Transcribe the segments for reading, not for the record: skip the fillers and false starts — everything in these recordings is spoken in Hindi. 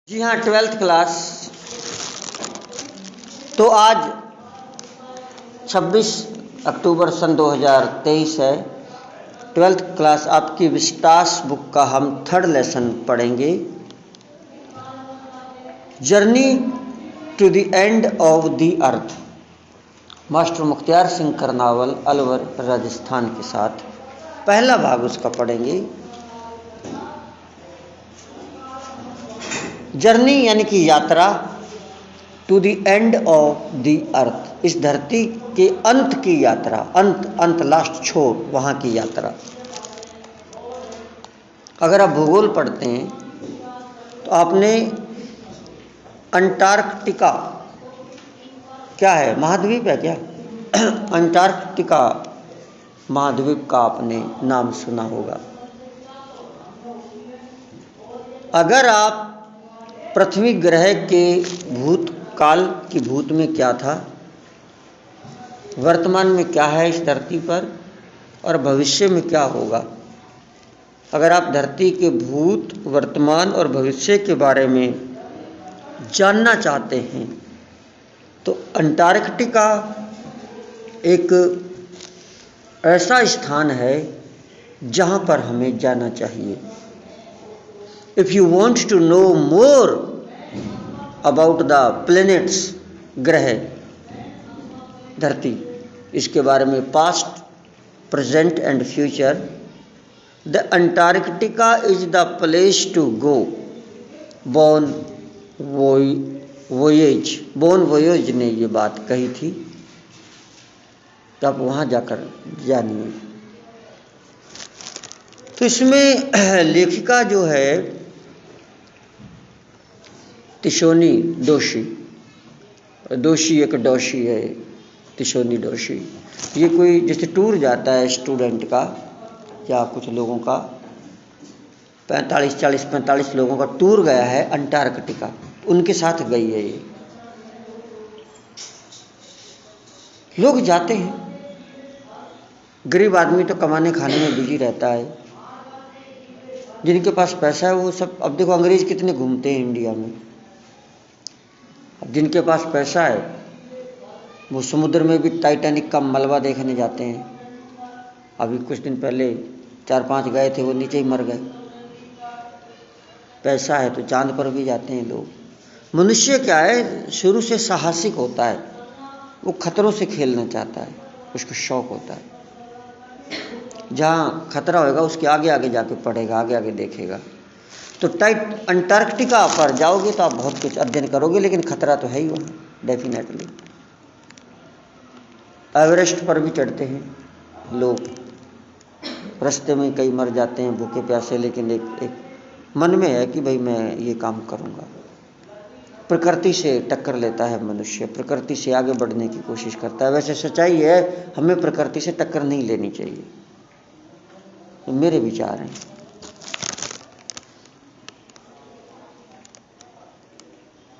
जी हाँ, 12th क्लास। तो आज 26 अक्टूबर सन 2023 है। 12th क्लास आपकी विस्तास बुक का हम थर्ड लेसन पढ़ेंगे, journey to the end of the earth. Master Mukhtiyar Singh Karnawal, Alwar, Rajasthan के साथ पहला भाग उसका पढ़ेंगे। जर्नी यानी कि यात्रा, to the end of the earth, इस धरती के अंत की यात्रा, अंत लास्ट छोर, वहाँ की यात्रा। अगर आप भूगोल पढ़ते हैं तो आपने अंटार्कटिका, क्या है, महाद्वीप है क्या? अंटार्कटिका महाद्वीप का आपने नाम सुना होगा। अगर आप पृथ्वी ग्रह के भूतकाल की भूत में क्या था, वर्तमान में क्या है इस धरती पर, और भविष्य में क्या होगा, अगर आप धरती के भूत, वर्तमान और भविष्य के बारे में जानना चाहते हैं तो अंटार्कटिका एक ऐसा स्थान है जहाँ पर हमें जाना चाहिए। If you want to know more about the planets, ग्रह, धरती, इसके बारे में past, present and future, the Antarctica is the place to go. Bon voyage ने ये बात कही थी, तो आप वहाँ जाकर जानिए। तो इसमें लेखिका जो है तिशोनी दोषी, दोषी एक डोशी है, तिशोनी दोषी। ये कोई जैसे टूर जाता है स्टूडेंट का या कुछ लोगों का, 45 लोगों का टूर गया है अंटार्कटिका, उनके साथ गई है ये। लोग जाते हैं, गरीब आदमी तो कमाने खाने में बिजी रहता है, जिनके पास पैसा है वो सब, अब देखो अंग्रेज कितने घूमते हैं इंडिया में। अब जिनके पास पैसा है वो समुद्र में भी टाइटैनिक का मलबा देखने जाते हैं। अभी कुछ दिन पहले 4-5 गए थे, वो नीचे ही मर गए। पैसा है तो चांद पर भी जाते हैं लोग। मनुष्य क्या है, शुरू से साहसिक होता है, वो खतरों से खेलना चाहता है, उसको शौक होता है। जहाँ खतरा होगा उसके आगे आगे जाके पढ़ेगा, आगे आगे देखेगा। तो अंटार्कटिका पर जाओगे तो आप बहुत कुछ अध्ययन करोगे, लेकिन खतरा तो है ही वहाँ, डेफिनेटली। एवरेस्ट पर भी चढ़ते हैं लोग, रास्ते में कई मर जाते हैं भूखे प्यासे, लेकिन एक मन में है कि भाई मैं ये काम करूँगा। प्रकृति से टक्कर लेता है मनुष्य, प्रकृति से आगे बढ़ने की कोशिश करता है। वैसे सच्चाई है, हमें प्रकृति से टक्कर नहीं लेनी चाहिए, तो मेरे विचार हैं।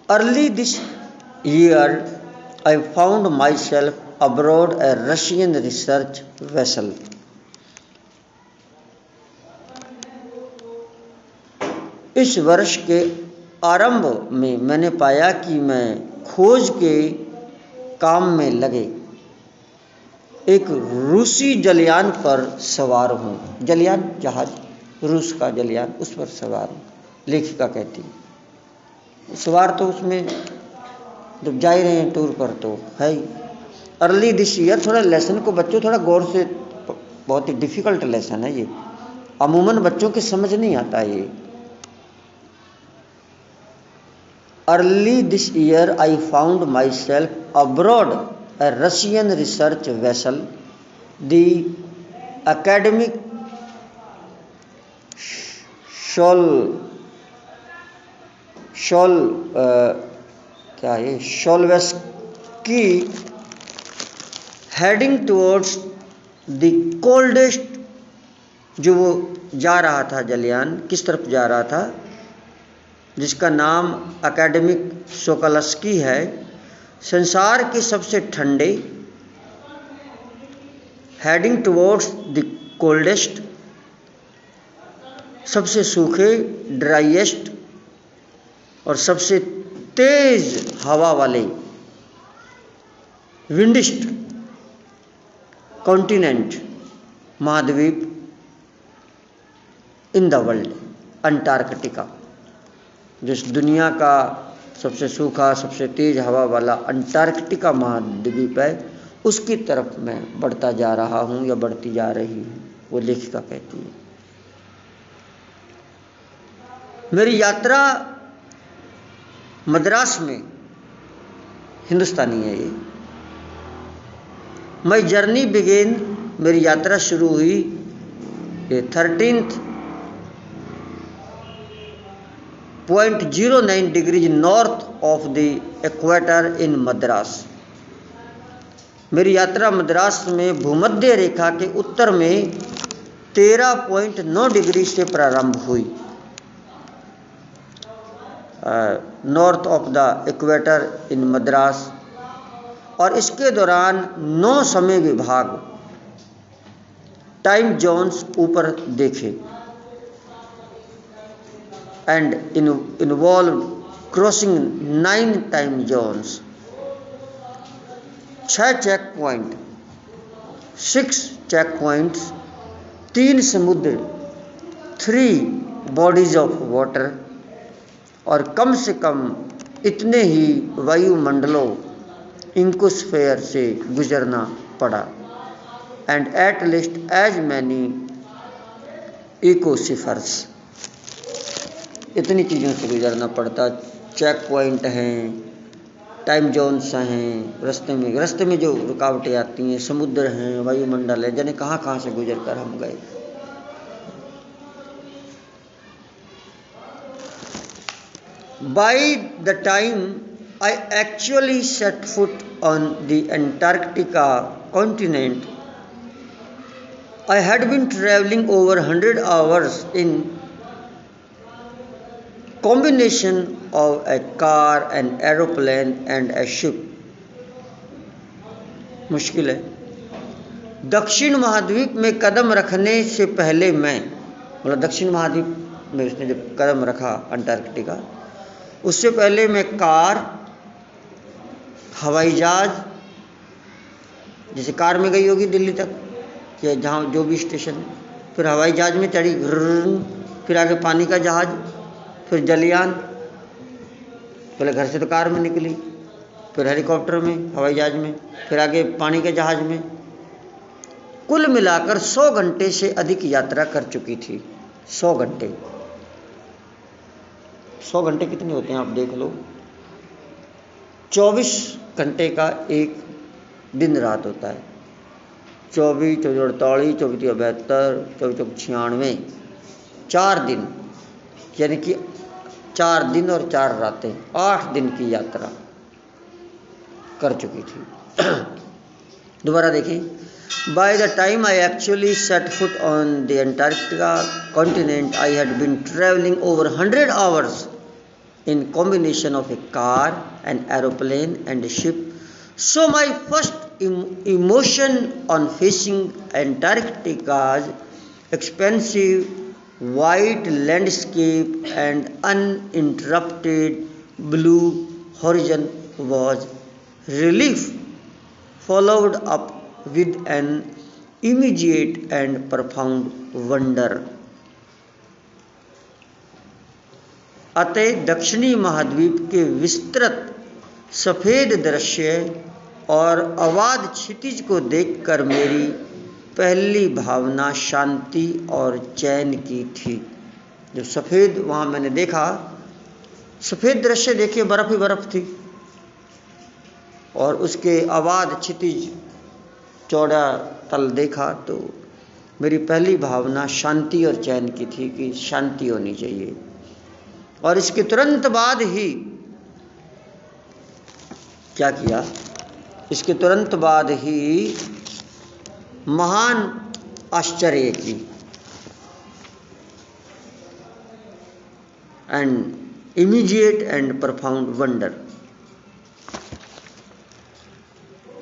Early this year I found my self abroad A Russian research vessel. इस वर्ष के आरंभ में मैंने पाया कि मैं खोज के काम में लगे एक रूसी जलयान पर सवार हूँ। जलयान जहाज, रूस का जलयान, उस पर सवार हूँ, लेखिका कहती है। सवार तो उसमें जब जा ही रहे हैं टूर पर तो है ही। अर्ली दिस ईयर, थोड़ा लेसन को बच्चों थोड़ा गौर से, बहुत ही डिफिकल्ट लेसन है ये, अमूमन बच्चों के समझ नहीं आता ये। Early this year I found my self abroad a Russian research vessel, the academic Sholvesky, heading towards the coldest, जो वो जा रहा था जलयान, किस तरफ जा रहा था, जिसका नाम एकेडमिक सोकोलस्की है, संसार के सबसे ठंडे, हेडिंग टुवर्ड्स द कोल्डेस्ट, सबसे सूखे, ड्राइएस्ट, और सबसे तेज हवा वाले विंडिस्ट कॉन्टिनेंट महाद्वीप इन द वर्ल्ड, अंटार्कटिका। जिस दुनिया का सबसे सूखा, सबसे तेज हवा वाला अंटार्कटिका महाद्वीप है, उसकी तरफ मैं बढ़ता जा रहा हूँ या बढ़ती जा रही हूँ, वो लेखिका कहती है। मेरी यात्रा मद्रास में, हिंदुस्तानी है ये। माई जर्नी बिगेन, मेरी यात्रा शुरू हुई 13.09 degrees north of the equator in Madras. मेरी यात्रा मद्रास में भूमध्य रेखा के उत्तर में 13.9 डिग्री से प्रारंभ हुई, north of the equator in Madras. और इसके दौरान 9 समय विभाग, टाइम जोन्स ऊपर देखे, and involve crossing 9 time zones, 6 check point, 6 check points, 3 समुद्र, 3 बॉडीज ऑफ वाटर, और कम से कम इतने ही वायुमंडलों, इंकोस्फेयर से गुजरना पड़ा, and at least as many ecospheres, इतनी चीज़ों से गुजरना पड़ता। चेक पॉइंट हैं, टाइम जोन्स हैं, रास्ते में जो रुकावटें आती हैं, समुद्र हैं, वायुमंडल है, जाने कहाँ कहाँ से गुजर कर हम गए। By the time I actually set foot on the Antarctica continent, I had been traveling over 100 hours in combination of a car, an aeroplane and a ship. मुश्किल है। दक्षिण महाद्वीप में कदम रखने से पहले मैं, मतलब दक्षिण महाद्वीप में उसने जब कदम रखा अंटार्कटिका, उससे पहले मैं कार, हवाई जहाज, जैसे कार में गई होगी दिल्ली तक या जहाँ जो भी स्टेशन है, फिर हवाई जहाज में चढ़ी, फिर आगे पानी का जहाज, फिर जलयान, पहले घर से तो कार में निकली, फिर हेलीकॉप्टर में, हवाई जहाज में, फिर आगे पानी के जहाज में। कुल मिलाकर 100 घंटे से अधिक यात्रा कर चुकी थी। 100 घंटे, 100 घंटे कितने होते हैं आप देख लो। 24 घंटे का एक दिन रात होता है। 24, 24, 48, 72, 96, 4 दिन, यानी कि 4 दिन और 4 रातें, 8 दिन की यात्रा कर चुकी थी। दोबारा देखिए। By the time I actually set foot on the Antarctica continent, I had been traveling over 100 hours in combination of a car, an aeroplane and a ship. So my first emotion on facing Antarctica's expansive white landscape and uninterrupted blue horizon was relief, followed up with an immediate and profound wonder. अतः दक्षिणी महाद्वीप के विस्तृत सफ़ेद दृश्य और अवाध क्षितिज को देखकर मेरी पहली भावना शांति और चैन की थी। जब सफ़ेद वहाँ मैंने देखा, सफ़ेद दृश्य देखिए, बर्फ़ ही बर्फ़ थी, और उसके अवाध क्षितिज चौड़ा तल देखा, तो मेरी पहली भावना शांति और चैन की थी कि शांति होनी चाहिए। और इसके तुरंत बाद ही क्या किया, इसके तुरंत बाद ही महान आश्चर्य की, and immediate and profound wonder.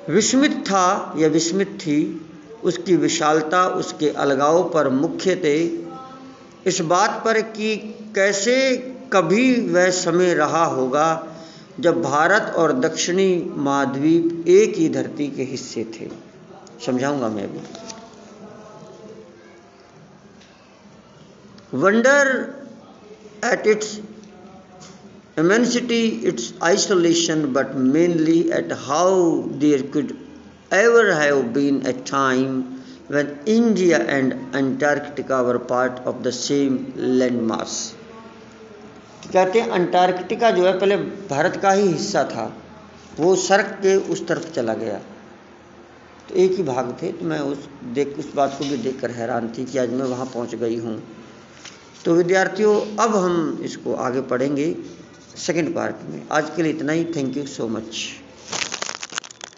विस्मित था या विस्मित थी उसकी विशालता, उसके अलगाव पर, मुख्यतः इस बात पर कि कैसे कभी वह समय रहा होगा जब भारत और दक्षिणी महाद्वीप एक ही धरती के हिस्से थे। समझाऊंगा मैं अभी। Wonder at its immensity, its isolation, but mainly at how there could ever have been a time when India and Antarctica were part of the same landmass। कहते हैं अंटार्कटिका जो है पहले भारत का ही हिस्सा था, वो सर्क के उस तरफ चला गया, तो एक ही भाग थे। तो मैं उस बात को भी देखकर हैरान थी कि आज मैं वहाँ पहुँच गई हूँ। तो विद्यार्थियों, अब हम इसको आगे पढ़ेंगे सेकंड पार्ट में। आज के लिए इतना ही। Thank you so much.